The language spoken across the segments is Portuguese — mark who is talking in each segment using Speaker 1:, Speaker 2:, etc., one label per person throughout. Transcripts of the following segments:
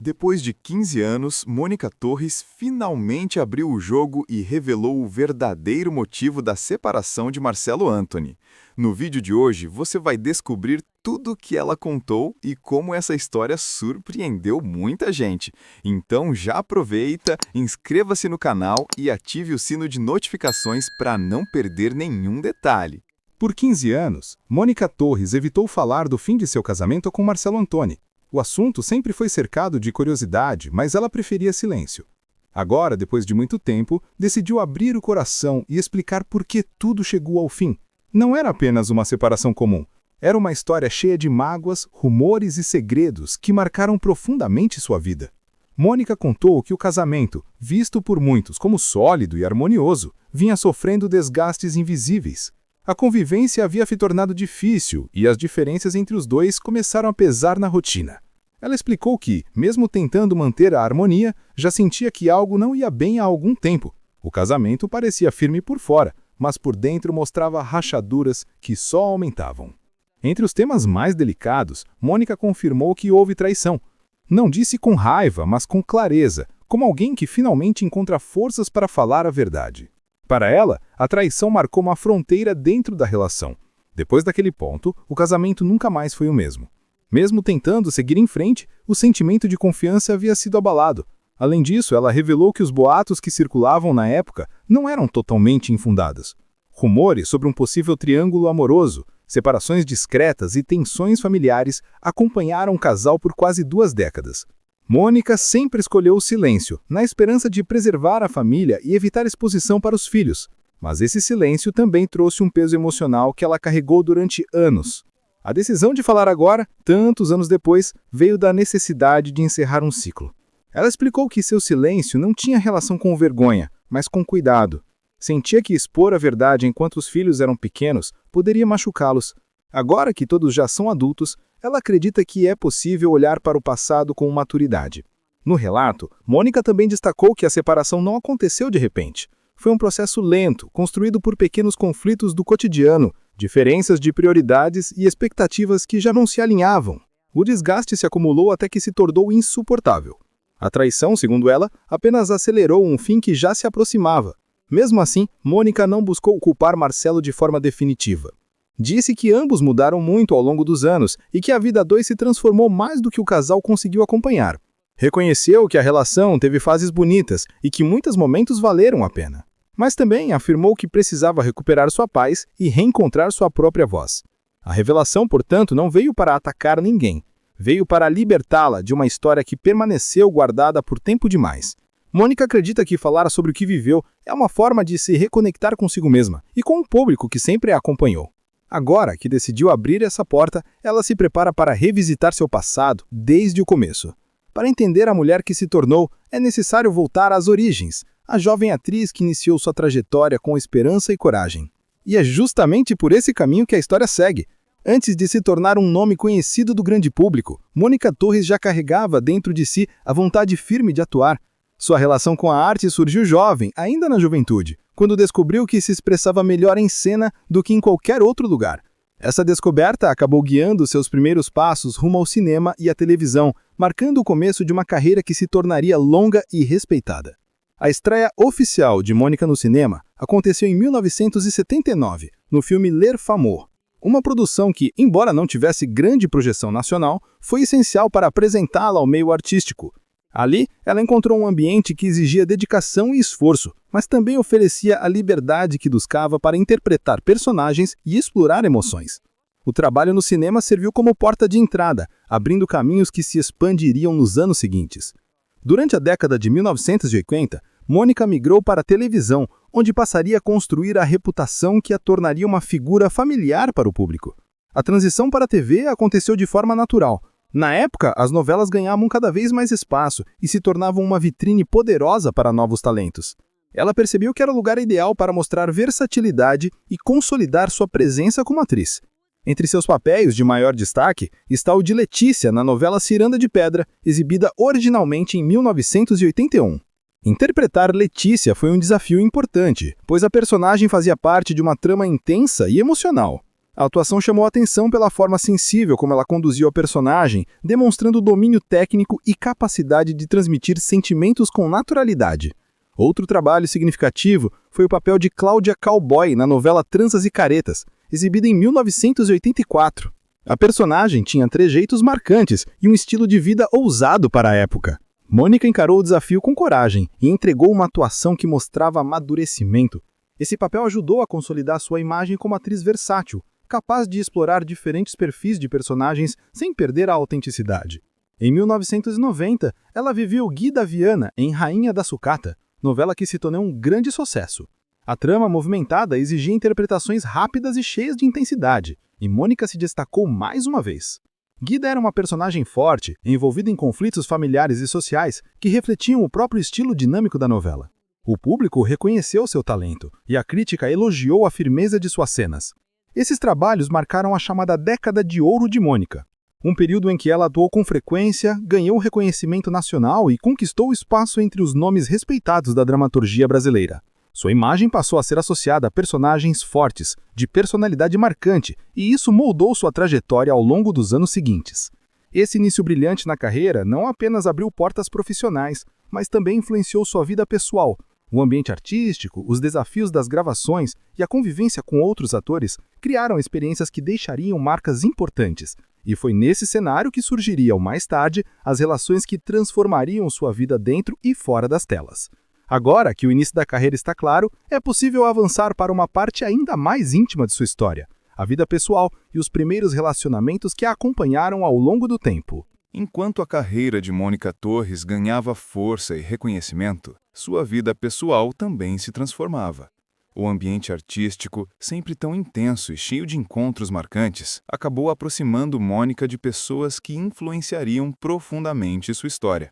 Speaker 1: Depois de 15 anos, Mônica Torres finalmente abriu o jogo e revelou o verdadeiro motivo da separação de Marcelo Anthony. No vídeo de hoje, você vai descobrir tudo o que ela contou e como essa história surpreendeu muita gente. Então já aproveita, inscreva-se no canal e ative o sino de notificações para não perder nenhum detalhe.
Speaker 2: Por 15 anos, Mônica Torres evitou falar do fim de seu casamento com Marcelo Anthony. O assunto sempre foi cercado de curiosidade, mas ela preferia silêncio. Agora, depois de muito tempo, decidiu abrir o coração e explicar por que tudo chegou ao fim. Não era apenas uma separação comum. Era uma história cheia de mágoas, rumores e segredos que marcaram profundamente sua vida. Mônica contou que o casamento, visto por muitos como sólido e harmonioso, vinha sofrendo desgastes invisíveis. A convivência havia se tornado difícil e as diferenças entre os dois começaram a pesar na rotina. Ela explicou que, mesmo tentando manter a harmonia, já sentia que algo não ia bem há algum tempo. O casamento parecia firme por fora, mas por dentro mostrava rachaduras que só aumentavam. Entre os temas mais delicados, Mônica confirmou que houve traição. Não disse com raiva, mas com clareza, como alguém que finalmente encontra forças para falar a verdade. Para ela, a traição marcou uma fronteira dentro da relação. Depois daquele ponto, o casamento nunca mais foi o mesmo. Mesmo tentando seguir em frente, o sentimento de confiança havia sido abalado. Além disso, ela revelou que os boatos que circulavam na época não eram totalmente infundados. Rumores sobre um possível triângulo amoroso, separações discretas e tensões familiares acompanharam o casal por quase 2 décadas. Mônica sempre escolheu o silêncio, na esperança de preservar a família e evitar exposição para os filhos. Mas esse silêncio também trouxe um peso emocional que ela carregou durante anos. A decisão de falar agora, tantos anos depois, veio da necessidade de encerrar um ciclo. Ela explicou que seu silêncio não tinha relação com vergonha, mas com cuidado. Sentia que expor a verdade enquanto os filhos eram pequenos poderia machucá-los. Agora que todos já são adultos, ela acredita que é possível olhar para o passado com maturidade. No relato, Mônica também destacou que a separação não aconteceu de repente. Foi um processo lento, construído por pequenos conflitos do cotidiano, diferenças de prioridades e expectativas que já não se alinhavam. O desgaste se acumulou até que se tornou insuportável. A traição, segundo ela, apenas acelerou um fim que já se aproximava. Mesmo assim, Mônica não buscou culpar Marcelo de forma definitiva. Disse que ambos mudaram muito ao longo dos anos e que a vida a dois se transformou mais do que o casal conseguiu acompanhar. Reconheceu que a relação teve fases bonitas e que muitos momentos valeram a pena. Mas também afirmou que precisava recuperar sua paz e reencontrar sua própria voz. A revelação, portanto, não veio para atacar ninguém. Veio para libertá-la de uma história que permaneceu guardada por tempo demais. Mônica acredita que falar sobre o que viveu é uma forma de se reconectar consigo mesma e com o público que sempre a acompanhou. Agora que decidiu abrir essa porta, ela se prepara para revisitar seu passado desde o começo. Para entender a mulher que se tornou, é necessário voltar às origens, a jovem atriz que iniciou sua trajetória com esperança e coragem. E é justamente por esse caminho que a história segue. Antes de se tornar um nome conhecido do grande público, Mônica Torres já carregava dentro de si a vontade firme de atuar. Sua relação com a arte surgiu jovem, ainda na juventude, quando descobriu que se expressava melhor em cena do que em qualquer outro lugar. Essa descoberta acabou guiando seus primeiros passos rumo ao cinema e à televisão, marcando o começo de uma carreira que se tornaria longa e respeitada. A estreia oficial de Mônica no cinema aconteceu em 1979, no filme Ler Famor, uma produção que, embora não tivesse grande projeção nacional, foi essencial para apresentá-la ao meio artístico. Ali, ela encontrou um ambiente que exigia dedicação e esforço, mas também oferecia a liberdade que buscava para interpretar personagens e explorar emoções. O trabalho no cinema serviu como porta de entrada, abrindo caminhos que se expandiriam nos anos seguintes. Durante a década de 1980, Mônica migrou para a televisão, onde passaria a construir a reputação que a tornaria uma figura familiar para o público. A transição para a TV aconteceu de forma natural. Na época, as novelas ganhavam cada vez mais espaço e se tornavam uma vitrine poderosa para novos talentos. Ela percebeu que era o lugar ideal para mostrar versatilidade e consolidar sua presença como atriz. Entre seus papéis de maior destaque está o de Letícia na novela Ciranda de Pedra, exibida originalmente em 1981. Interpretar Letícia foi um desafio importante, pois a personagem fazia parte de uma trama intensa e emocional. A atuação chamou a atenção pela forma sensível como ela conduziu a personagem, demonstrando domínio técnico e capacidade de transmitir sentimentos com naturalidade. Outro trabalho significativo foi o papel de Cláudia Cowboy na novela Tranças e Caretas, exibida em 1984. A personagem tinha trejeitos marcantes e um estilo de vida ousado para a época. Mônica encarou o desafio com coragem e entregou uma atuação que mostrava amadurecimento. Esse papel ajudou a consolidar sua imagem como atriz versátil, capaz de explorar diferentes perfis de personagens sem perder a autenticidade. Em 1990, ela viveu Guida Viana em Rainha da Sucata, novela que se tornou um grande sucesso. A trama movimentada exigia interpretações rápidas e cheias de intensidade, e Mônica se destacou mais uma vez. Guida era uma personagem forte, envolvida em conflitos familiares e sociais que refletiam o próprio estilo dinâmico da novela. O público reconheceu seu talento, e a crítica elogiou a firmeza de suas cenas. Esses trabalhos marcaram a chamada década de ouro de Mônica, um período em que ela atuou com frequência, ganhou reconhecimento nacional e conquistou espaço entre os nomes respeitados da dramaturgia brasileira. Sua imagem passou a ser associada a personagens fortes, de personalidade marcante, e isso moldou sua trajetória ao longo dos anos seguintes. Esse início brilhante na carreira não apenas abriu portas profissionais, mas também influenciou sua vida pessoal. O ambiente artístico, os desafios das gravações e a convivência com outros atores criaram experiências que deixariam marcas importantes. E foi nesse cenário que surgiriam mais tarde as relações que transformariam sua vida dentro e fora das telas. Agora que o início da carreira está claro, é possível avançar para uma parte ainda mais íntima de sua história, a vida pessoal e os primeiros relacionamentos que a acompanharam ao longo do tempo.
Speaker 1: Enquanto a carreira de Mônica Torres ganhava força e reconhecimento, sua vida pessoal também se transformava. O ambiente artístico, sempre tão intenso e cheio de encontros marcantes, acabou aproximando Mônica de pessoas que influenciariam profundamente sua história.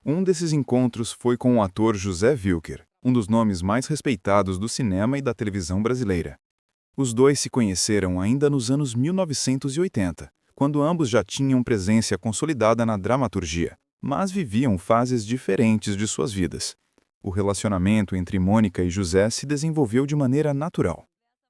Speaker 1: Um desses encontros foi com o ator José Wilker, um dos nomes mais respeitados do cinema e da televisão brasileira. Os dois se conheceram ainda nos anos 1980, quando ambos já tinham presença consolidada na dramaturgia, mas viviam fases diferentes de suas vidas. O relacionamento entre Mônica e José se desenvolveu de maneira natural.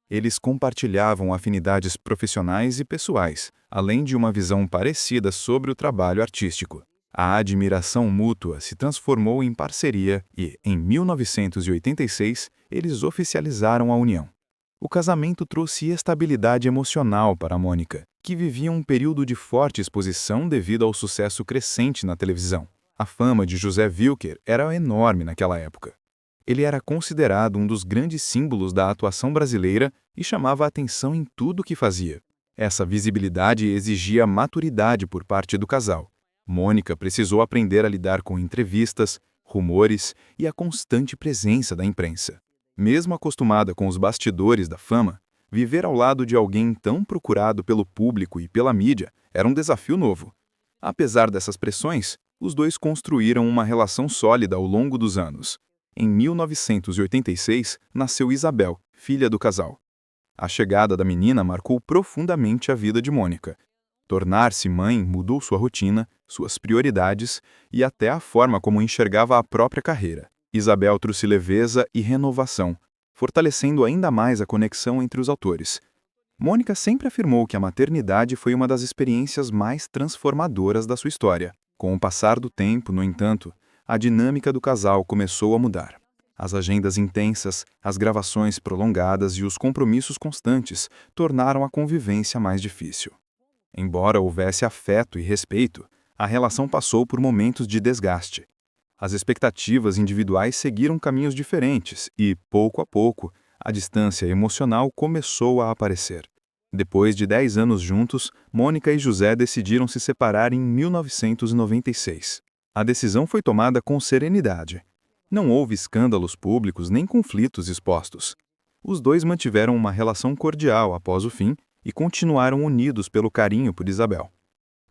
Speaker 1: Eles compartilhavam afinidades profissionais e pessoais, além de uma visão parecida sobre o trabalho artístico. A admiração mútua se transformou em parceria e, em 1986, eles oficializaram a união. O casamento trouxe estabilidade emocional para Mônica, que vivia um período de forte exposição devido ao sucesso crescente na televisão. A fama de José Wilker era enorme naquela época. Ele era considerado um dos grandes símbolos da atuação brasileira e chamava a atenção em tudo o que fazia. Essa visibilidade exigia maturidade por parte do casal. Mônica precisou aprender a lidar com entrevistas, rumores e a constante presença da imprensa. Mesmo acostumada com os bastidores da fama, viver ao lado de alguém tão procurado pelo público e pela mídia era um desafio novo. Apesar dessas pressões, os dois construíram uma relação sólida ao longo dos anos. Em 1986, nasceu Isabel, filha do casal. A chegada da menina marcou profundamente a vida de Mônica. Tornar-se mãe mudou sua rotina, suas prioridades e até a forma como enxergava a própria carreira. Isabel trouxe leveza e renovação, fortalecendo ainda mais a conexão entre os autores. Mônica sempre afirmou que a maternidade foi uma das experiências mais transformadoras da sua história. Com o passar do tempo, no entanto, a dinâmica do casal começou a mudar. As agendas intensas, as gravações prolongadas e os compromissos constantes tornaram a convivência mais difícil. Embora houvesse afeto e respeito, a relação passou por momentos de desgaste. As expectativas individuais seguiram caminhos diferentes e, pouco a pouco, a distância emocional começou a aparecer. Depois de 10 anos juntos, Mônica e José decidiram se separar em 1996. A decisão foi tomada com serenidade. Não houve escândalos públicos nem conflitos expostos. Os dois mantiveram uma relação cordial após o fim e continuaram unidos pelo carinho por Isabel.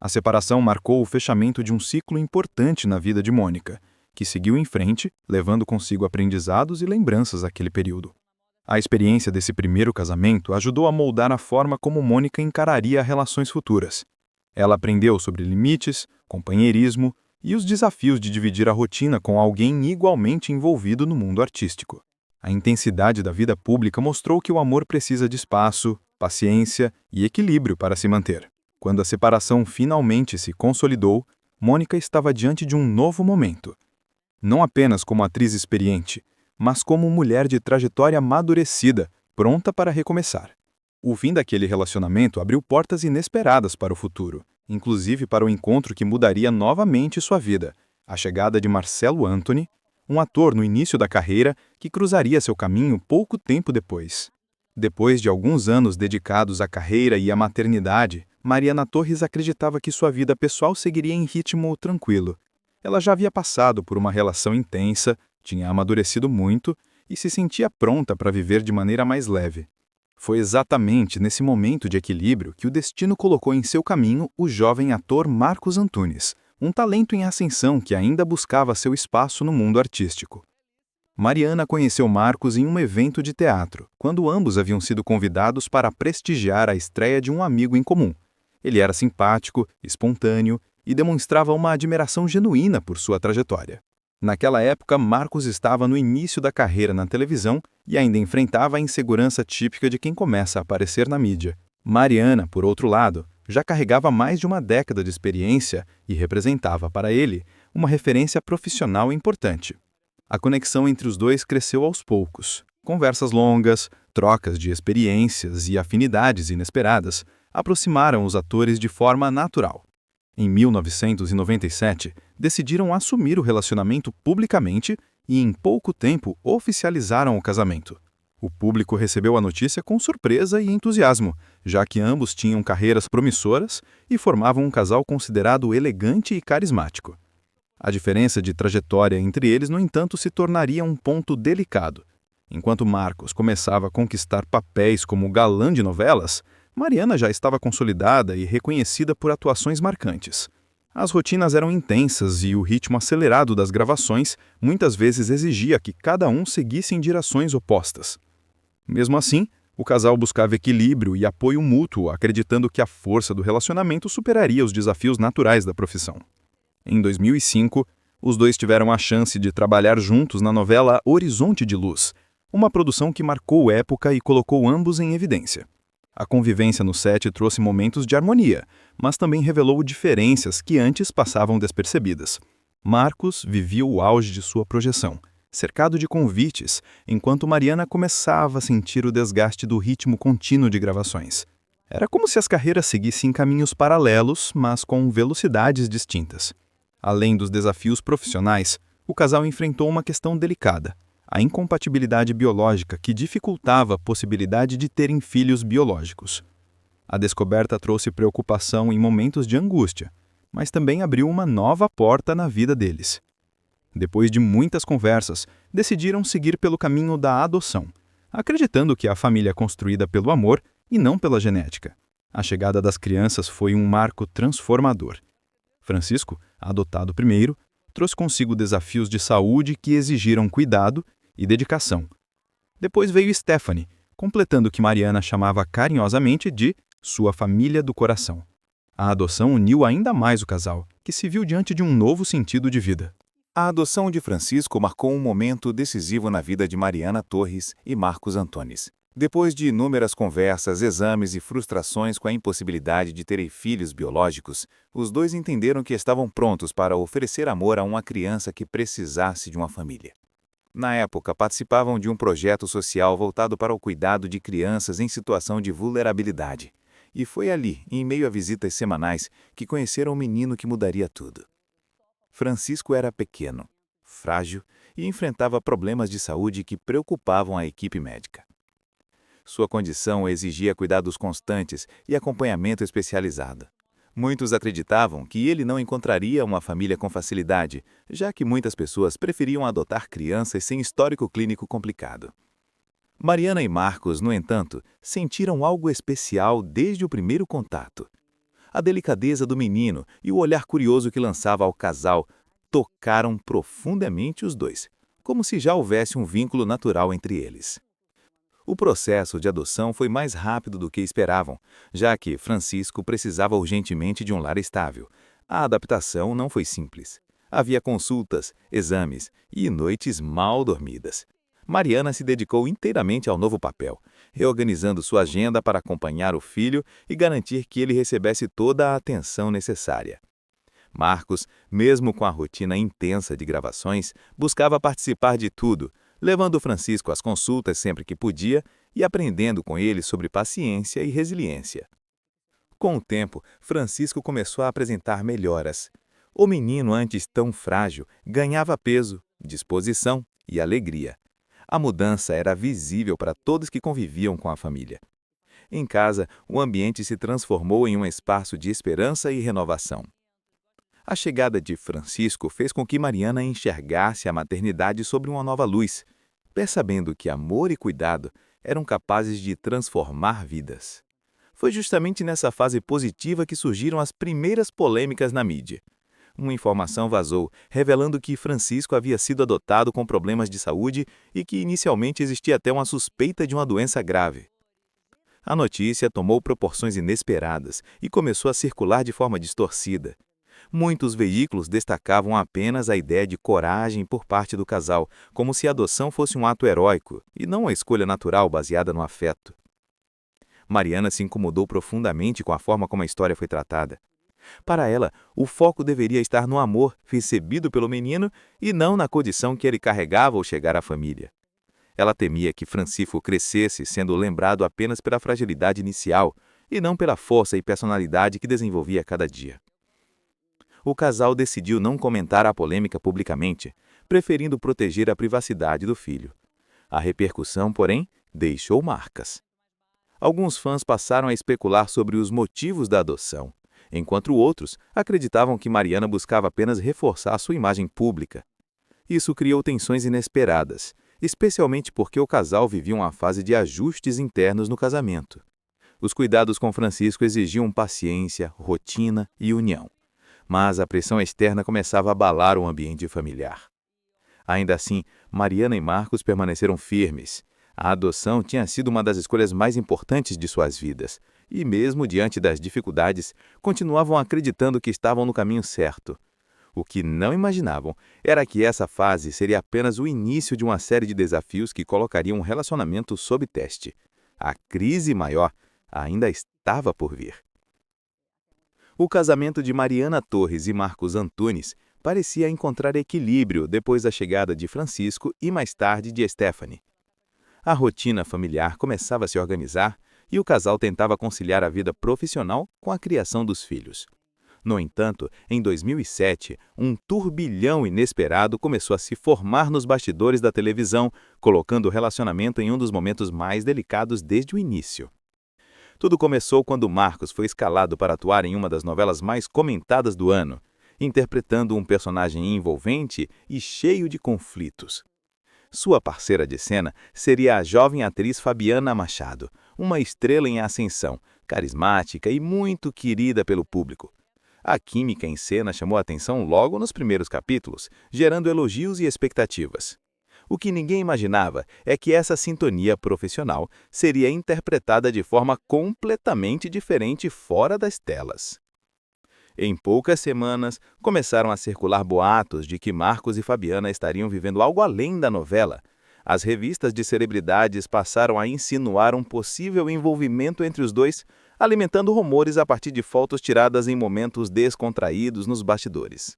Speaker 1: A separação marcou o fechamento de um ciclo importante na vida de Mônica, que seguiu em frente, levando consigo aprendizados e lembranças daquele período. A experiência desse primeiro casamento ajudou a moldar a forma como Mônica encararia relações futuras. Ela aprendeu sobre limites, companheirismo e os desafios de dividir a rotina com alguém igualmente envolvido no mundo artístico. A intensidade da vida pública mostrou que o amor precisa de espaço, paciência e equilíbrio para se manter. Quando a separação finalmente se consolidou, Mônica estava diante de um novo momento. Não apenas como atriz experiente, mas como mulher de trajetória amadurecida, pronta para recomeçar. O fim daquele relacionamento abriu portas inesperadas para o futuro, inclusive para o encontro que mudaria novamente sua vida, a chegada de Marcelo Anthony, um ator no início da carreira que cruzaria seu caminho pouco tempo depois. Depois de alguns anos dedicados à carreira e à maternidade, Mariana Torres acreditava que sua vida pessoal seguiria em ritmo tranquilo. Ela já havia passado por uma relação intensa, tinha amadurecido muito e se sentia pronta para viver de maneira mais leve. Foi exatamente nesse momento de equilíbrio que o destino colocou em seu caminho o jovem ator Marcos Antunes, um talento em ascensão que ainda buscava seu espaço no mundo artístico. Mariana conheceu Marcos em um evento de teatro, quando ambos haviam sido convidados para prestigiar a estreia de um amigo em comum. Ele era simpático, espontâneo e demonstrava uma admiração genuína por sua trajetória. Naquela época, Marcos estava no início da carreira na televisão e ainda enfrentava a insegurança típica de quem começa a aparecer na mídia. Mariana, por outro lado, já carregava mais de uma década de experiência e representava para ele uma referência profissional importante. A conexão entre os dois cresceu aos poucos. Conversas longas, trocas de experiências e afinidades inesperadas aproximaram os atores de forma natural. Em 1997, decidiram assumir o relacionamento publicamente e, em pouco tempo, oficializaram o casamento. O público recebeu a notícia com surpresa e entusiasmo, já que ambos tinham carreiras promissoras e formavam um casal considerado elegante e carismático. A diferença de trajetória entre eles, no entanto, se tornaria um ponto delicado. Enquanto Marcos começava a conquistar papéis como galã de novelas, Mariana já estava consolidada e reconhecida por atuações marcantes. As rotinas eram intensas e o ritmo acelerado das gravações muitas vezes exigia que cada um seguisse em direções opostas. Mesmo assim, o casal buscava equilíbrio e apoio mútuo, acreditando que a força do relacionamento superaria os desafios naturais da profissão. Em 2005, os dois tiveram a chance de trabalhar juntos na novela Horizonte de Luz, uma produção que marcou época e colocou ambos em evidência. A convivência no set trouxe momentos de harmonia, mas também revelou diferenças que antes passavam despercebidas. Marcos vivia o auge de sua projeção, cercado de convites, enquanto Mariana começava a sentir o desgaste do ritmo contínuo de gravações. Era como se as carreiras seguissem caminhos paralelos, mas com velocidades distintas. Além dos desafios profissionais, o casal enfrentou uma questão delicada: a incompatibilidade biológica que dificultava a possibilidade de terem filhos biológicos. A descoberta trouxe preocupação em momentos de angústia, mas também abriu uma nova porta na vida deles. Depois de muitas conversas, decidiram seguir pelo caminho da adoção, acreditando que a família é construída pelo amor e não pela genética. A chegada das crianças foi um marco transformador. Francisco, adotado primeiro, trouxe consigo desafios de saúde que exigiram cuidado e dedicação. Depois veio Stephanie, completando o que Mariana chamava carinhosamente de sua família do coração. A adoção uniu ainda mais o casal, que se viu diante de um novo sentido de vida.
Speaker 3: A adoção de Francisco marcou um momento decisivo na vida de Mariana Torres e Marcos Antunes. Depois de inúmeras conversas, exames e frustrações com a impossibilidade de terem filhos biológicos, os dois entenderam que estavam prontos para oferecer amor a uma criança que precisasse de uma família. Na época, participavam de um projeto social voltado para o cuidado de crianças em situação de vulnerabilidade. E foi ali, em meio a visitas semanais, que conheceram um menino que mudaria tudo. Francisco era pequeno, frágil e enfrentava problemas de saúde que preocupavam a equipe médica. Sua condição exigia cuidados constantes e acompanhamento especializado. Muitos acreditavam que ele não encontraria uma família com facilidade, já que muitas pessoas preferiam adotar crianças sem histórico clínico complicado. Mariana e Marcos, no entanto, sentiram algo especial desde o primeiro contato. A delicadeza do menino e o olhar curioso que lançava ao casal tocaram profundamente os dois, como se já houvesse um vínculo natural entre eles. O processo de adoção foi mais rápido do que esperavam, já que Francisco precisava urgentemente de um lar estável. A adaptação não foi simples. Havia consultas, exames e noites mal dormidas. Mariana se dedicou inteiramente ao novo papel, reorganizando sua agenda para acompanhar o filho e garantir que ele recebesse toda a atenção necessária. Marcos, mesmo com a rotina intensa de gravações, buscava participar de tudo, levando Francisco às consultas sempre que podia e aprendendo com ele sobre paciência e resiliência. Com o tempo, Francisco começou a apresentar melhoras. O menino, antes tão frágil, ganhava peso, disposição e alegria. A mudança era visível para todos que conviviam com a família. Em casa, o ambiente se transformou em um espaço de esperança e renovação. A chegada de Francisco fez com que Mariana enxergasse a maternidade sob uma nova luz, percebendo que amor e cuidado eram capazes de transformar vidas. Foi justamente nessa fase positiva que surgiram as primeiras polêmicas na mídia. Uma informação vazou, revelando que Francisco havia sido adotado com problemas de saúde e que inicialmente existia até uma suspeita de uma doença grave. A notícia tomou proporções inesperadas e começou a circular de forma distorcida. Muitos veículos destacavam apenas a ideia de coragem por parte do casal, como se a adoção fosse um ato heróico e não uma escolha natural baseada no afeto. Mariana se incomodou profundamente com a forma como a história foi tratada. Para ela, o foco deveria estar no amor recebido pelo menino e não na condição que ele carregava ao chegar à família. Ela temia que Francisco crescesse sendo lembrado apenas pela fragilidade inicial e não pela força e personalidade que desenvolvia a cada dia. O casal decidiu não comentar a polêmica publicamente, preferindo proteger a privacidade do filho. A repercussão, porém, deixou marcas. Alguns fãs passaram a especular sobre os motivos da adoção, enquanto outros acreditavam que Mariana buscava apenas reforçar sua imagem pública. Isso criou tensões inesperadas, especialmente porque o casal vivia uma fase de ajustes internos no casamento. Os cuidados com Francisco exigiam paciência, rotina e união, mas a pressão externa começava a abalar o ambiente familiar. Ainda assim, Mariana e Marcos permaneceram firmes. A adoção tinha sido uma das escolhas mais importantes de suas vidas, e mesmo diante das dificuldades, continuavam acreditando que estavam no caminho certo. O que não imaginavam era que essa fase seria apenas o início de uma série de desafios que colocariam um relacionamento sob teste. A crise maior ainda estava por vir. O casamento de Mariana Torres e Marcos Antunes parecia encontrar equilíbrio depois da chegada de Francisco e mais tarde de Stephanie. A rotina familiar começava a se organizar e o casal tentava conciliar a vida profissional com a criação dos filhos. No entanto, em 2007, um turbilhão inesperado começou a se formar nos bastidores da televisão, colocando o relacionamento em um dos momentos mais delicados desde o início. Tudo começou quando Marcos foi escalado para atuar em uma das novelas mais comentadas do ano, interpretando um personagem envolvente e cheio de conflitos. Sua parceira de cena seria a jovem atriz Fabiana Machado, uma estrela em ascensão, carismática e muito querida pelo público. A química em cena chamou a atenção logo nos primeiros capítulos, gerando elogios e expectativas. O que ninguém imaginava é que essa sintonia profissional seria interpretada de forma completamente diferente fora das telas. Em poucas semanas, começaram a circular boatos de que Marcos e Fabiana estariam vivendo algo além da novela. As revistas de celebridades passaram a insinuar um possível envolvimento entre os dois, alimentando rumores a partir de fotos tiradas em momentos descontraídos nos bastidores.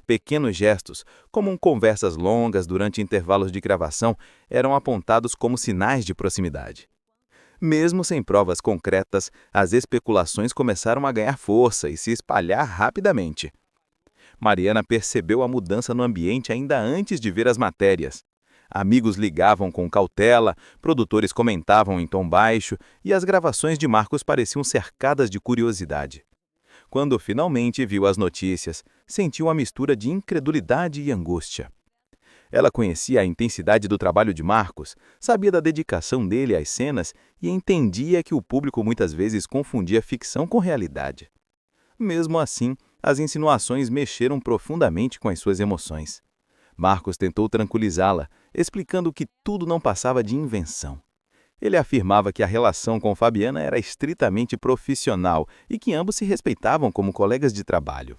Speaker 3: Pequenos gestos, como conversas longas durante intervalos de gravação, eram apontados como sinais de proximidade. Mesmo sem provas concretas, as especulações começaram a ganhar força e se espalhar rapidamente. Mariana percebeu a mudança no ambiente ainda antes de ver as matérias. Amigos ligavam com cautela, produtores comentavam em tom baixo e as gravações de Marcos pareciam cercadas de curiosidade. Quando finalmente viu as notícias, sentiu uma mistura de incredulidade e angústia. Ela conhecia a intensidade do trabalho de Marcos, sabia da dedicação dele às cenas e entendia que o público muitas vezes confundia ficção com realidade. Mesmo assim, as insinuações mexeram profundamente com as suas emoções. Marcos tentou tranquilizá-la, explicando que tudo não passava de invenção. Ele afirmava que a relação com Fabiana era estritamente profissional e que ambos se respeitavam como colegas de trabalho.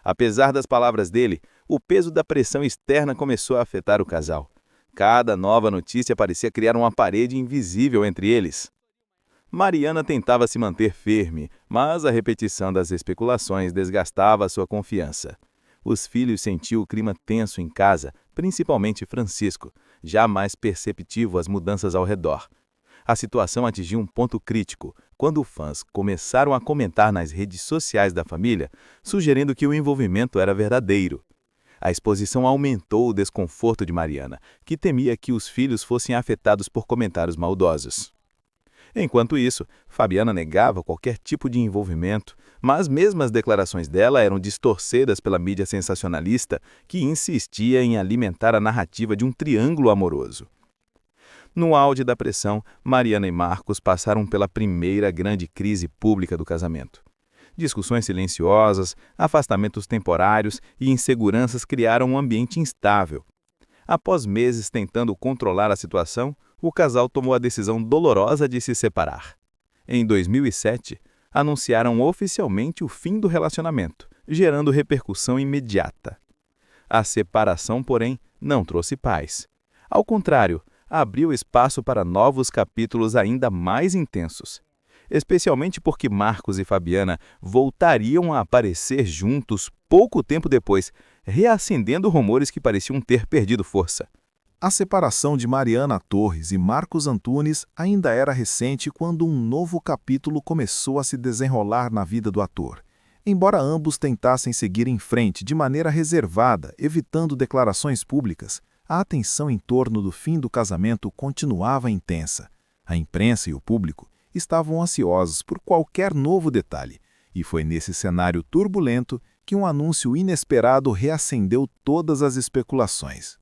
Speaker 3: Apesar das palavras dele, o peso da pressão externa começou a afetar o casal. Cada nova notícia parecia criar uma parede invisível entre eles. Mariana tentava se manter firme, mas a repetição das especulações desgastava sua confiança. Os filhos sentiam o clima tenso em casa, principalmente Francisco, já mais perceptivo às mudanças ao redor. A situação atingiu um ponto crítico, quando fãs começaram a comentar nas redes sociais da família, sugerindo que o envolvimento era verdadeiro. A exposição aumentou o desconforto de Mariana, que temia que os filhos fossem afetados por comentários maldosos. Enquanto isso, Fabiana negava qualquer tipo de envolvimento, mas mesmo as declarações dela eram distorcidas pela mídia sensacionalista, que insistia em alimentar a narrativa de um triângulo amoroso. No auge da pressão, Mariana e Marcos passaram pela primeira grande crise pública do casamento. Discussões silenciosas, afastamentos temporários e inseguranças criaram um ambiente instável. Após meses tentando controlar a situação, o casal tomou a decisão dolorosa de se separar. Em 2007, anunciaram oficialmente o fim do relacionamento, gerando repercussão imediata. A separação, porém, não trouxe paz. Ao contrário, abriu espaço para novos capítulos ainda mais intensos. Especialmente porque Marcos e Fabiana voltariam a aparecer juntos pouco tempo depois, reacendendo rumores que pareciam ter perdido força.
Speaker 1: A separação de Mariana Torres e Marcos Antunes ainda era recente quando um novo capítulo começou a se desenrolar na vida do ator. Embora ambos tentassem seguir em frente de maneira reservada, evitando declarações públicas, a atenção em torno do fim do casamento continuava intensa. A imprensa e o público estavam ansiosos por qualquer novo detalhe, e foi nesse cenário turbulento que um anúncio inesperado reacendeu todas as especulações.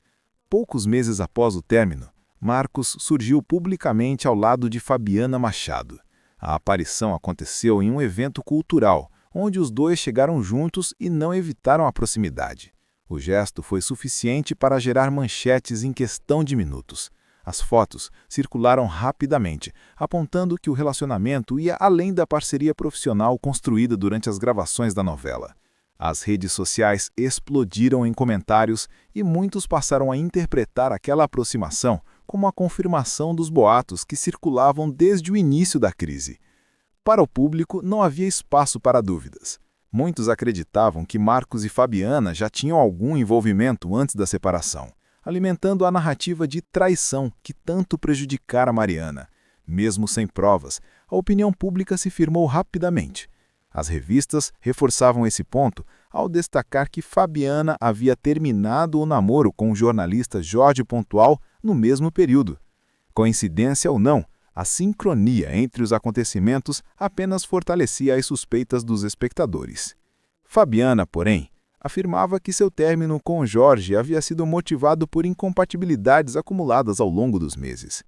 Speaker 1: Poucos meses após o término, Marcos surgiu publicamente ao lado de Fabiana Machado. A aparição aconteceu em um evento cultural, onde os dois chegaram juntos e não evitaram a proximidade. O gesto foi suficiente para gerar manchetes em questão de minutos. As fotos circularam rapidamente, apontando que o relacionamento ia além da parceria profissional construída durante as gravações da novela. As redes sociais explodiram em comentários e muitos passaram a interpretar aquela aproximação como a confirmação dos boatos que circulavam desde o início da crise. Para o público, não havia espaço para dúvidas. Muitos acreditavam que Marcos e Fabiana já tinham algum envolvimento antes da separação, alimentando a narrativa de traição que tanto prejudicara Mariana. Mesmo sem provas, a opinião pública se firmou rapidamente. As revistas reforçavam esse ponto ao destacar que Fabiana havia terminado o namoro com o jornalista Jorge Pontual no mesmo período. Coincidência ou não, a sincronia entre os acontecimentos apenas fortalecia as suspeitas dos espectadores. Fabiana, porém, afirmava que seu término com Jorge havia sido motivado por incompatibilidades acumuladas ao longo dos meses.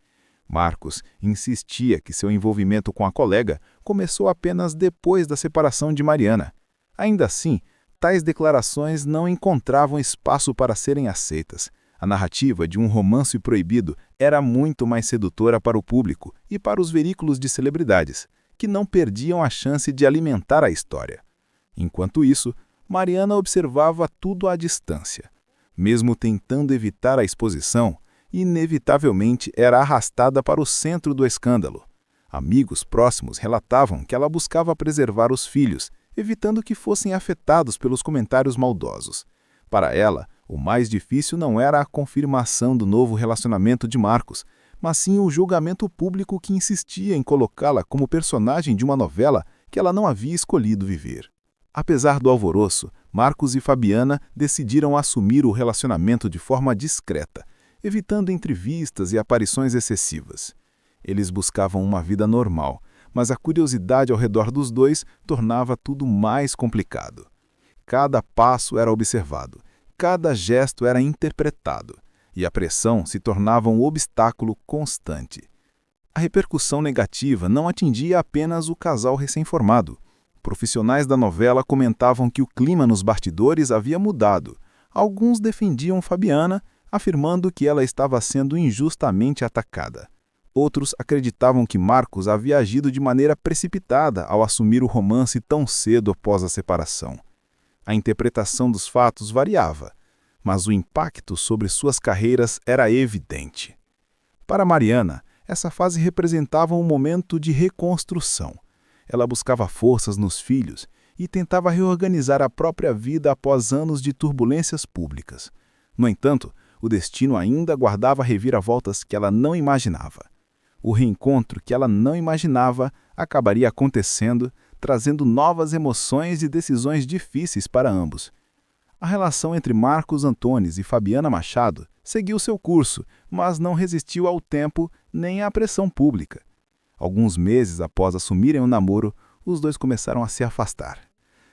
Speaker 1: Marcos insistia que seu envolvimento com a colega começou apenas depois da separação de Mariana. Ainda assim, tais declarações não encontravam espaço para serem aceitas. A narrativa de um romance proibido era muito mais sedutora para o público e para os veículos de celebridades, que não perdiam a chance de alimentar a história. Enquanto isso, Mariana observava tudo à distância. Mesmo tentando evitar a exposição, inevitavelmente era arrastada para o centro do escândalo. Amigos próximos relatavam que ela buscava preservar os filhos, evitando que fossem afetados pelos comentários maldosos. Para ela, o mais difícil não era a confirmação do novo relacionamento de Marcos, mas sim o julgamento público que insistia em colocá-la como personagem de uma novela que ela não havia escolhido viver. Apesar do alvoroço, Marcos e Fabiana decidiram assumir o relacionamento de forma discreta, evitando entrevistas e aparições excessivas. Eles buscavam uma vida normal, mas a curiosidade ao redor dos dois tornava tudo mais complicado. Cada passo era observado, cada gesto era interpretado, e a pressão se tornava um obstáculo constante. A repercussão negativa não atingia apenas o casal recém-formado. Profissionais da novela comentavam que o clima nos bastidores havia mudado. Alguns defendiam Fabiana, afirmando que ela estava sendo injustamente atacada. Outros acreditavam que Marcos havia agido de maneira precipitada ao assumir o romance tão cedo após a separação. A interpretação dos fatos variava.
Speaker 2: mas o impacto sobre suas carreiras era evidente. Para Mariana, essa fase representava um momento de reconstrução. Ela buscava forças nos filhos e tentava reorganizar a própria vida após anos de turbulências públicas. No entanto, o destino ainda guardava reviravoltas que ela não imaginava. O reencontro que ela não imaginava acabaria acontecendo, trazendo novas emoções e decisões difíceis para ambos. A relação entre Marcos Antônio e Fabiana Machado seguiu seu curso, mas não resistiu ao tempo nem à pressão pública. Alguns meses após assumirem o namoro, os dois começaram a se afastar.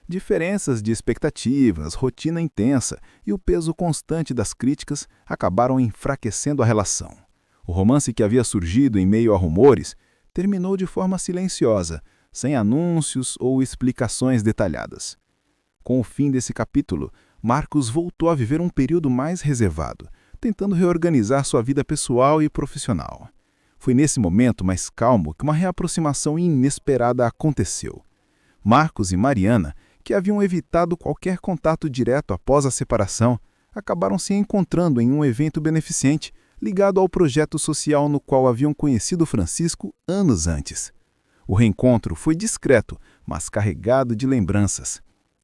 Speaker 2: Diferenças de expectativas, rotina intensa e o peso constante das críticas acabaram enfraquecendo a relação. O romance que havia surgido em meio a rumores terminou de forma silenciosa, sem anúncios ou explicações detalhadas. Com o fim desse capítulo, Marcos voltou a viver um período mais reservado, tentando reorganizar sua vida pessoal e profissional. Foi nesse momento mais calmo que uma reaproximação inesperada aconteceu. Marcos e Mariana, que haviam evitado qualquer contato direto após a separação, acabaram se encontrando em um evento beneficente ligado ao projeto social no qual haviam conhecido Francisco anos antes. O reencontro foi discreto, mas carregado de lembranças.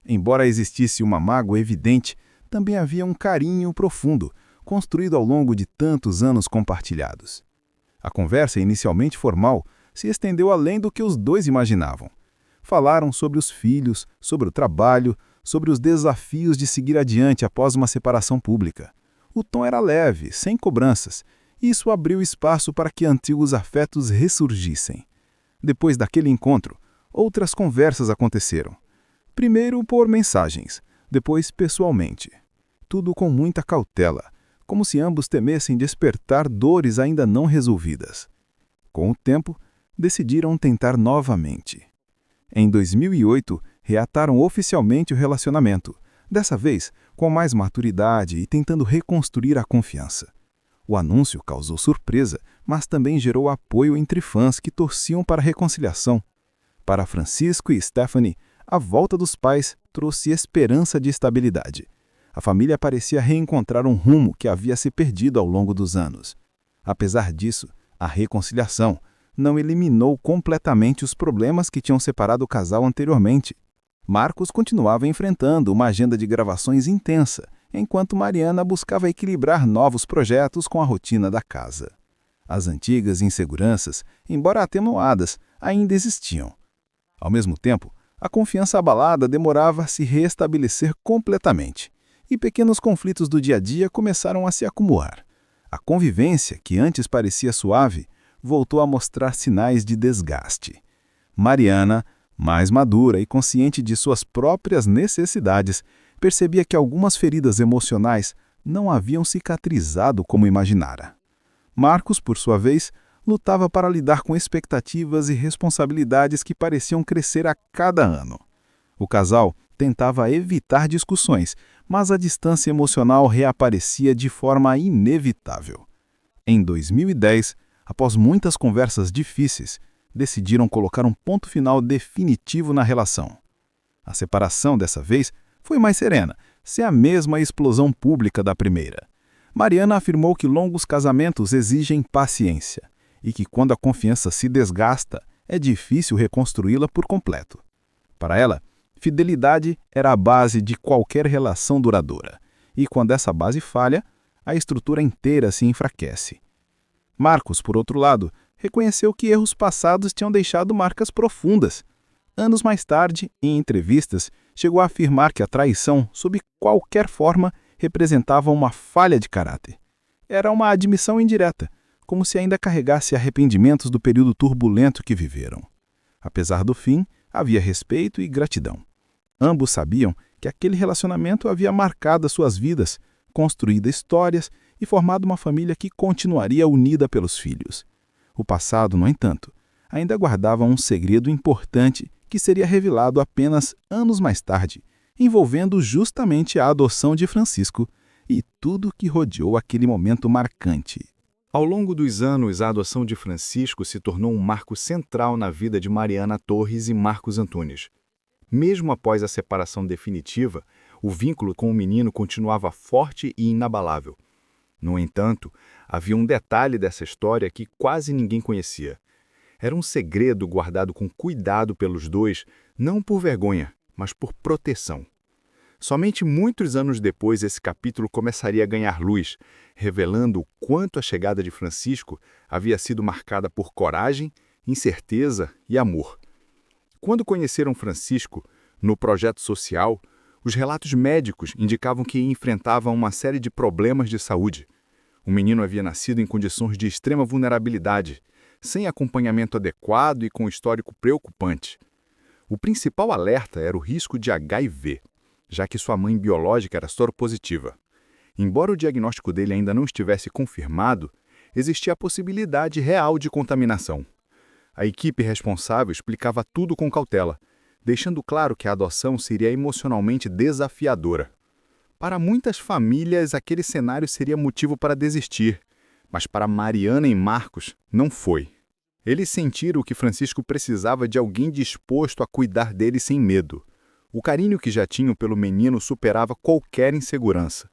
Speaker 2: Embora existisse uma mágoa evidente, também havia um carinho profundo, construído ao longo de tantos anos compartilhados. A conversa, inicialmente formal, se estendeu além do que os dois imaginavam. Falaram sobre os filhos, sobre o trabalho, sobre os desafios de seguir adiante após uma separação pública. O tom era leve, sem cobranças, e isso abriu espaço para que antigos afetos ressurgissem. Depois daquele encontro, outras conversas aconteceram. Primeiro por mensagens, depois pessoalmente. Tudo com muita cautela, como se ambos temessem despertar dores ainda não resolvidas. Com o tempo, decidiram tentar novamente. Em 2008, reataram oficialmente o relacionamento, dessa vez com mais maturidade e tentando reconstruir a confiança. O anúncio causou surpresa, mas também gerou apoio entre fãs que torciam para a reconciliação. Para Francisco e Stephanie, a volta dos pais trouxe esperança de estabilidade. A família parecia reencontrar um rumo que havia se perdido ao longo dos anos. Apesar disso, a reconciliação não eliminou completamente os problemas que tinham separado o casal anteriormente. Marcos continuava enfrentando uma agenda de gravações intensa, enquanto Mariana buscava equilibrar novos projetos com a rotina da casa. As antigas inseguranças, embora atenuadas, ainda existiam. Ao mesmo tempo, a confiança abalada demorava a se restabelecer completamente, e pequenos conflitos do dia a dia começaram a se acumular. A convivência, que antes parecia suave, voltou a mostrar sinais de desgaste. Mariana, mais madura e consciente de suas próprias necessidades, percebia que algumas feridas emocionais não haviam cicatrizado como imaginara. Marcos, por sua vez, lutava para lidar com expectativas e responsabilidades que pareciam crescer a cada ano. O casal tentava evitar discussões, mas a distância emocional reaparecia de forma inevitável. Em 2010, após muitas conversas difíceis, decidiram colocar um ponto final definitivo na relação. A separação, dessa vez, foi mais serena, sem a mesma explosão pública da primeira. Mariana afirmou que longos casamentos exigem paciência e que quando a confiança se desgasta, é difícil reconstruí-la por completo. Para ela, fidelidade era a base de qualquer relação duradoura, e quando essa base falha, a estrutura inteira se enfraquece. Marcos, por outro lado, reconheceu que erros passados tinham deixado marcas profundas. Anos mais tarde, em entrevistas, chegou a afirmar que a traição, sob qualquer forma, representava uma falha de caráter. Era uma admissão indireta, como se ainda carregasse arrependimentos do período turbulento que viveram. Apesar do fim, havia respeito e gratidão. Ambos sabiam que aquele relacionamento havia marcado as suas vidas, construído histórias e formado uma família que continuaria unida pelos filhos. O passado, no entanto, ainda guardava um segredo importante que seria revelado apenas anos mais tarde, envolvendo justamente a adoção de Francisco e tudo que rodeou aquele momento marcante.
Speaker 3: Ao longo dos anos, a adoção de Francisco se tornou um marco central na vida de Mariana Torres e Marcos Antunes. Mesmo após a separação definitiva,
Speaker 1: O vínculo com o menino continuava forte e inabalável. No entanto, havia um detalhe dessa história que quase ninguém conhecia. Era um segredo guardado com cuidado pelos dois, não por vergonha, mas por proteção. Somente muitos anos depois esse capítulo começaria a ganhar luz, revelando o quanto a chegada de Francisco havia sido marcada por coragem, incerteza e amor. Quando conheceram Francisco, no projeto social, os relatos médicos indicavam que enfrentava uma série de problemas de saúde. O menino havia nascido em condições de extrema vulnerabilidade, sem acompanhamento adequado e com histórico preocupante. O principal alerta era o risco de HIV, já que sua mãe biológica era soropositiva. Embora o diagnóstico dele ainda não estivesse confirmado, existia a possibilidade real de contaminação. A equipe responsável explicava tudo com cautela, deixando claro que a adoção seria emocionalmente desafiadora. Para muitas famílias, aquele cenário seria motivo para desistir, mas para Mariana e Marcos, não foi. Eles sentiram que Francisco precisava de alguém disposto a cuidar dele sem medo. O carinho que já tinham pelo menino superava qualquer insegurança.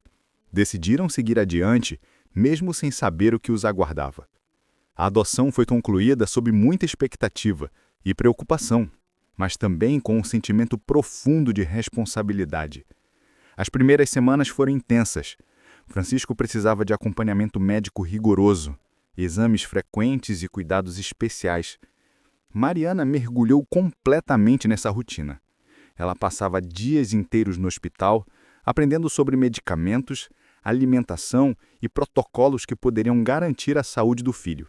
Speaker 1: Decidiram seguir adiante, mesmo sem saber o que os aguardava. A adoção foi concluída sob muita expectativa e preocupação, mas também com um sentimento profundo de responsabilidade. As primeiras semanas foram intensas. Francisco precisava de acompanhamento médico rigoroso, exames frequentes e cuidados especiais. Mariana mergulhou completamente nessa rotina. Ela passava dias inteiros no hospital, aprendendo sobre medicamentos, alimentação e protocolos que poderiam garantir a saúde do filho.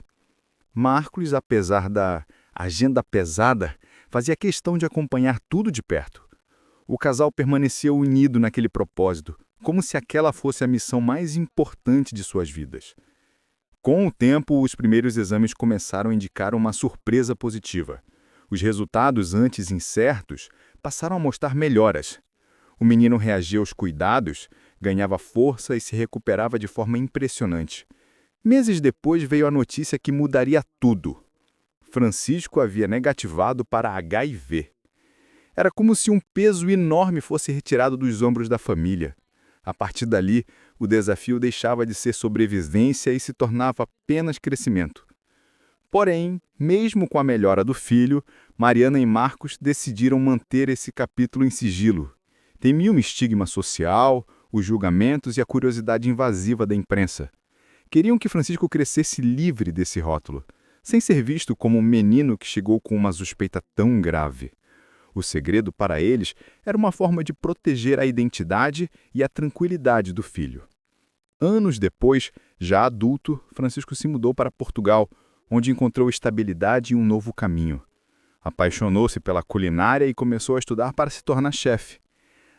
Speaker 1: Marcos, apesar da agenda pesada, fazia questão de acompanhar tudo de perto. O casal permaneceu unido naquele propósito, como se aquela fosse a missão mais importante de suas vidas. Com o tempo, os primeiros exames começaram a indicar uma surpresa positiva. Os resultados antes incertos passaram a mostrar melhoras. O menino reagia aos cuidados, ganhava força e se recuperava de forma impressionante. Meses depois veio a notícia que mudaria tudo. Francisco havia negativado para HIV. Era como se um peso enorme fosse retirado dos ombros da família. A partir dali, o desafio deixava de ser sobrevivência e se tornava apenas crescimento. Porém, mesmo com a melhora do filho, Mariana e Marcos decidiram manter esse capítulo em sigilo. Temiam o estigma social, os julgamentos e a curiosidade invasiva da imprensa. Queriam que Francisco crescesse livre desse rótulo, sem ser visto como um menino que chegou com uma suspeita tão grave. O segredo para eles era uma forma de proteger a identidade e a tranquilidade do filho. Anos depois, já adulto, Francisco se mudou para Portugal, onde encontrou estabilidade e um novo caminho. Apaixonou-se pela culinária e começou a estudar para se tornar chefe.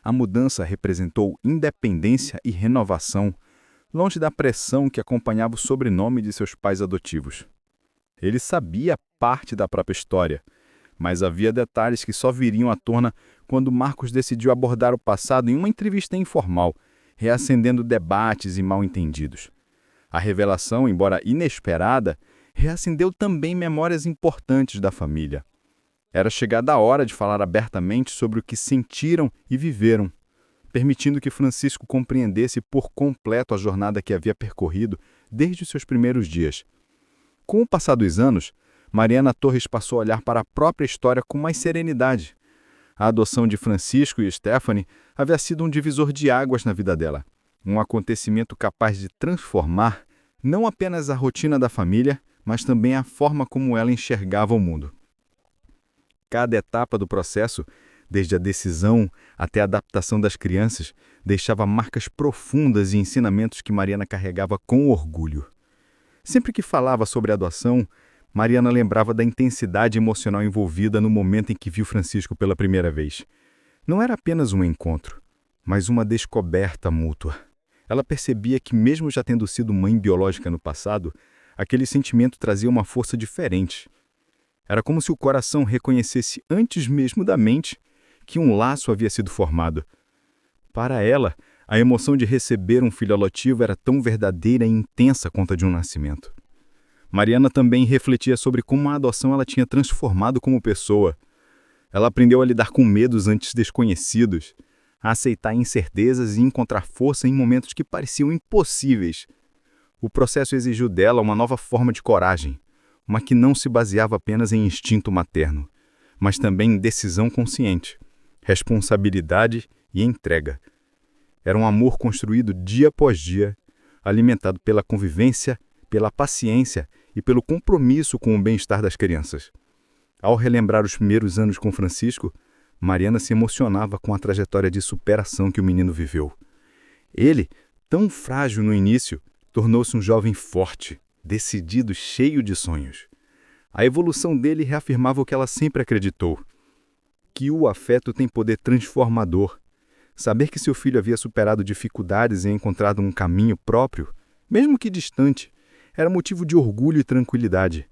Speaker 1: A mudança representou independência e renovação, longe da pressão que acompanhava o sobrenome de seus pais adotivos. Ele sabia parte da própria história, mas havia detalhes que só viriam à tona quando Marcos decidiu abordar o passado em uma entrevista informal, reacendendo debates e mal-entendidos. A revelação, embora inesperada, reacendeu também memórias importantes da família. Era chegada a hora de falar abertamente sobre o que sentiram e viveram, permitindo que Francisco compreendesse por completo a jornada que havia percorrido desde os seus primeiros dias. Com o passar dos anos, Mariana Torres passou a olhar para a própria história com mais serenidade. A adoção de Francisco e Stephanie havia sido um divisor de águas na vida dela, um acontecimento capaz de transformar não apenas a rotina da família, mas também a forma como ela enxergava o mundo. Cada etapa do processo, desde a decisão até a adaptação das crianças, deixava marcas profundas e ensinamentos que Mariana carregava com orgulho. Sempre que falava sobre a adoção, Mariana lembrava da intensidade emocional envolvida no momento em que viu Francisco pela primeira vez. Não era apenas um encontro, mas uma descoberta mútua. Ela percebia que, mesmo já tendo sido mãe biológica no passado, aquele sentimento trazia uma força diferente. Era como se o coração reconhecesse antes mesmo da mente que um laço havia sido formado. Para ela, a emoção de receber um filho adotivo era tão verdadeira e intensa quanto a de um nascimento. Mariana também refletia sobre como a adoção ela tinha transformado como pessoa. Ela aprendeu a lidar com medos antes desconhecidos, a aceitar incertezas e encontrar força em momentos que pareciam impossíveis. O processo exigiu dela uma nova forma de coragem, uma que não se baseava apenas em instinto materno, mas também em decisão consciente, responsabilidade e entrega. Era um amor construído dia após dia, alimentado pela convivência, pela paciência e pelo compromisso com o bem-estar das crianças. Ao relembrar os primeiros anos com Francisco, Mariana se emocionava com a trajetória de superação que o menino viveu. Ele, tão frágil no início, tornou-se um jovem forte, decidido, cheio de sonhos. A evolução dele reafirmava o que ela sempre acreditou, que o afeto tem poder transformador. Saber que seu filho havia superado dificuldades e encontrado um caminho próprio, mesmo que distante, era motivo de orgulho e tranquilidade.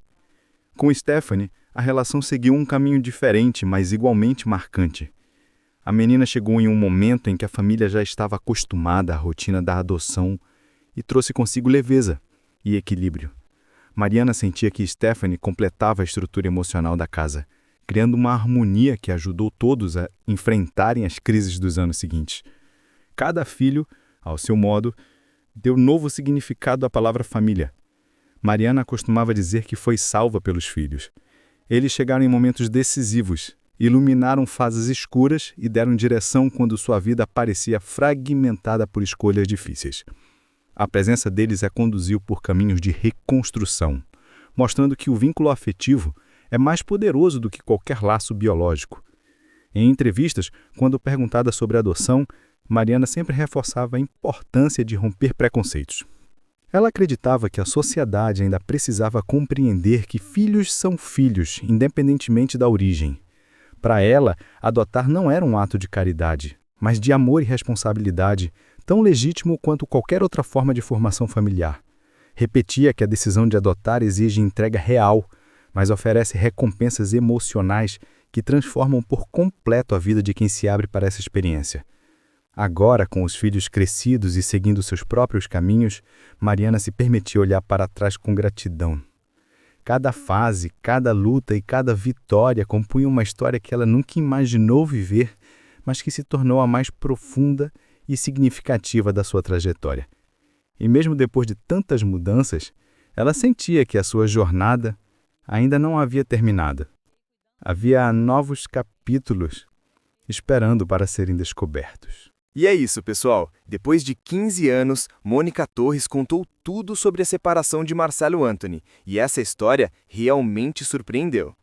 Speaker 1: Com Stephanie, a relação seguiu um caminho diferente, mas igualmente marcante. A menina chegou em um momento em que a família já estava acostumada à rotina da adoção e trouxe consigo leveza e equilíbrio. Mariana sentia que Stephanie completava a estrutura emocional da casa, criando uma harmonia que ajudou todos a enfrentarem as crises dos anos seguintes. Cada filho, ao seu modo, deu novo significado à palavra família. Mariana costumava dizer que foi salva pelos filhos. Eles chegaram em momentos decisivos, iluminaram fases escuras e deram direção quando sua vida parecia fragmentada por escolhas difíceis. A presença deles a conduziu por caminhos de reconstrução, mostrando que o vínculo afetivo é mais poderoso do que qualquer laço biológico. Em entrevistas, quando perguntada sobre adoção, Mariana sempre reforçava a importância de romper preconceitos. Ela acreditava que a sociedade ainda precisava compreender que filhos são filhos, independentemente da origem. Para ela, adotar não era um ato de caridade, mas de amor e responsabilidade, tão legítimo quanto qualquer outra forma de formação familiar. Repetia que a decisão de adotar exige entrega real, mas oferece recompensas emocionais que transformam por completo a vida de quem se abre para essa experiência. Agora, com os filhos crescidos e seguindo seus próprios caminhos, Mariana se permitia olhar para trás com gratidão. Cada fase, cada luta e cada vitória compunham uma história que ela nunca imaginou viver, mas que se tornou a mais profunda e significativa da sua trajetória. E mesmo depois de tantas mudanças, ela sentia que a sua jornada ainda não havia terminado. Havia novos capítulos esperando para serem descobertos.
Speaker 4: E é isso, pessoal. Depois de 15 anos, Mônica Torres contou tudo sobre a separação de Marcelo Anthony, e essa história realmente surpreendeu.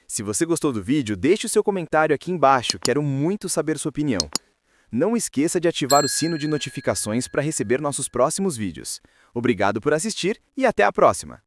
Speaker 4: Se você gostou do vídeo, deixe o seu comentário aqui embaixo, quero muito saber sua opinião. Não esqueça de ativar o sino de notificações para receber nossos próximos vídeos. Obrigado por assistir e até a próxima!